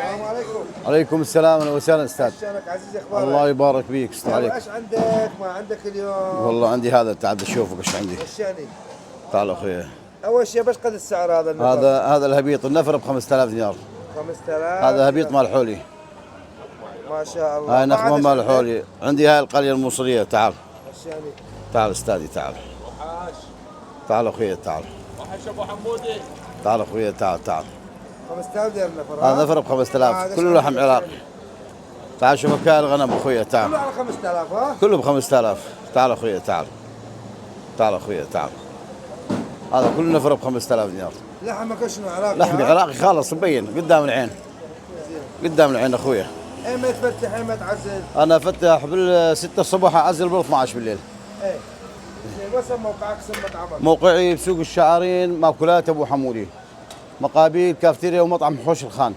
السلام عليكم. عليكم السلام، اهلا وسهلا استاذ. شلونك عزيزي، اخبارك؟ الله يبارك فيك، استر عليك. ايش عندك؟ ما عندك اليوم؟ والله عندي هذا، تعال اشوفك ايش عندي. ايش يعني؟ تعال اخوي. اول شيء بس قد السعر هذا النفر؟ هذا الهبيط النفر ب 5000 دينار. 5000. هذا هبيط مال حولي. ما شاء الله. هاي نخمه مال حولي، عندي هاي القريه الموصليه. تعال ايش يعني؟ تعال استاذي، تعال. تعال اخوي، تعال. وحش ابو حمودي. تعال اخوي، تعال تعال. 5000 دينار النفر. هذا نفر ب 5000 كله لحم عراقي. تعال شوف كاين الغنم اخوي، تعال. كله على 5000 ها؟ كله ب 5000. تعال اخوي، تعال. تعال اخوي، تعال. هذا كله نفر ب 5000 دينار. لحمك شنو عراقي؟ لحم عراقي خالص مبين قدام العين. قدام العين اخويا. ايمتى تفتح ايمتى تعزل؟ انا فتح بال6 الصبح، اعزل بال12 بالليل. ايه. وين موقعك؟ سمة عمل. موقعي بسوق الشعارين، ماكولات ابو حمودي، مقابل كافتيريا ومطعم حوش الخان.